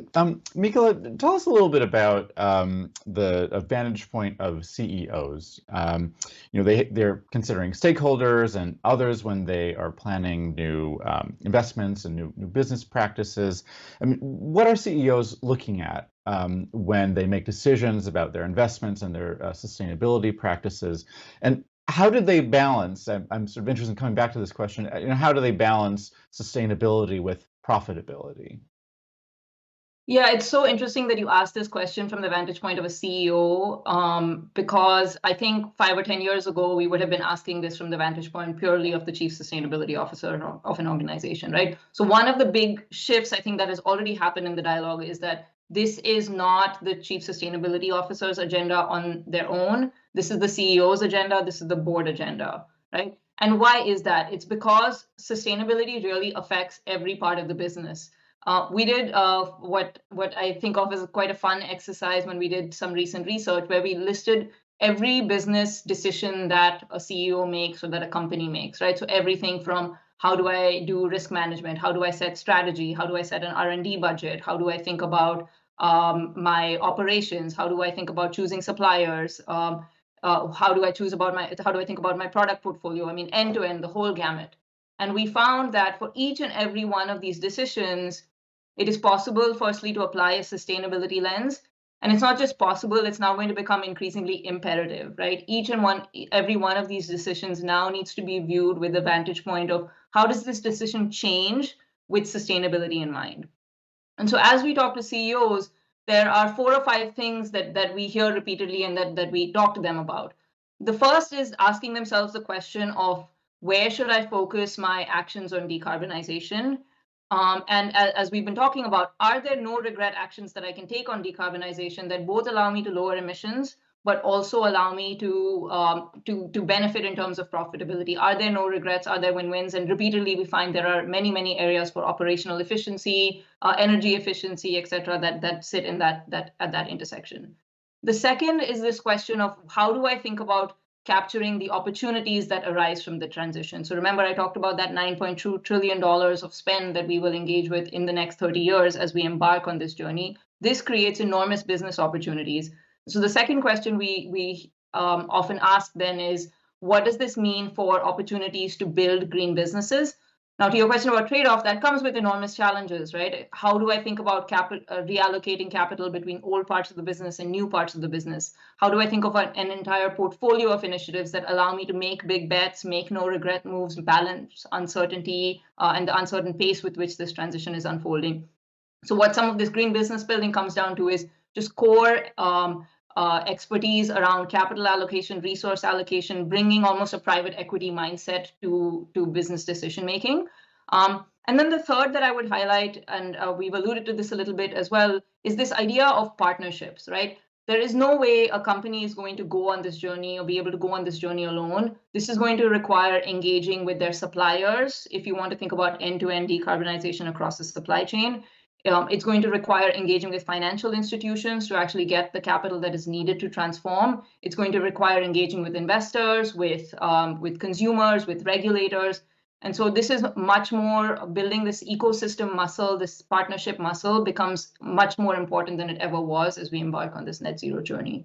Mekala, tell us a little bit about the vantage point of CEOs. They're considering stakeholders and others when they are planning new investments and new business practices. I mean, what are CEOs looking at when they make decisions about their investments and their sustainability practices? And how do they balance? I'm sort of interested in coming back to this question. How do they balance sustainability with profitability? Yeah, it's so interesting that you asked this question from the vantage point of a CEO, because I think 5 or 10 years ago, we would have been asking this from the vantage point purely of the chief sustainability officer of an organization, right? So one of the big shifts I think that has already happened in the dialogue is that this is not the chief sustainability officer's agenda on their own. This is the CEO's agenda. This is the board agenda, right? And why is that? It's because sustainability really affects every part of the business. We did what I think of as quite a fun exercise when we did some recent research where we listed every business decision that a CEO makes or that a company makes, right? So everything from how do I do risk management? How do I set strategy? How do I set an R&D budget? How do I think about my operations? How do I think about choosing suppliers? How do I think about my product portfolio? I mean, end to end, the whole gamut. And we found that for each and every one of these decisions, it is possible, firstly, to apply a sustainability lens. And it's not just possible, it's now going to become increasingly imperative, right? Every one of these decisions now needs to be viewed with the vantage point of how does this decision change with sustainability in mind? And so as we talk to CEOs, there are 4 or 5 things that we hear repeatedly and that we talk to them about. The first is asking themselves the question of where should I focus my actions on decarbonization? And as we've been talking about, are there no regret actions that I can take on decarbonization that both allow me to lower emissions, but also allow me to benefit in terms of profitability? Are there no regrets? Are there win-wins? And repeatedly, we find there are many, many areas for operational efficiency, energy efficiency, et cetera, that sit in at that intersection. The second is this question of how do I think about capturing the opportunities that arise from the transition. So remember, I talked about that $9.2 trillion of spend that we will engage with in the next 30 years as we embark on this journey. This creates enormous business opportunities. So the second question we often ask then is, what does this mean for opportunities to build green businesses? Now, to your question about trade-off, that comes with enormous challenges, right? How do I think about reallocating capital between old parts of the business and new parts of the business? How do I think of an entire portfolio of initiatives that allow me to make big bets, make no regret moves, balance uncertainty, and the uncertain pace with which this transition is unfolding? So what some of this green business building comes down to is just core expertise around capital allocation, resource allocation, bringing almost a private equity mindset to business decision making. And then the third that I would highlight, and we've alluded to this a little bit as well, is this idea of partnerships, right? There is no way a company is going to go on this journey or be able to go on this journey alone. This is going to require engaging with their suppliers. If you want to think about end-to-end decarbonization across the supply chain, it's going to require engaging with financial institutions to actually get the capital that is needed to transform. It's going to require engaging with investors, with consumers, with regulators. And so this is much more building this ecosystem muscle, this partnership muscle becomes much more important than it ever was as we embark on this net zero journey.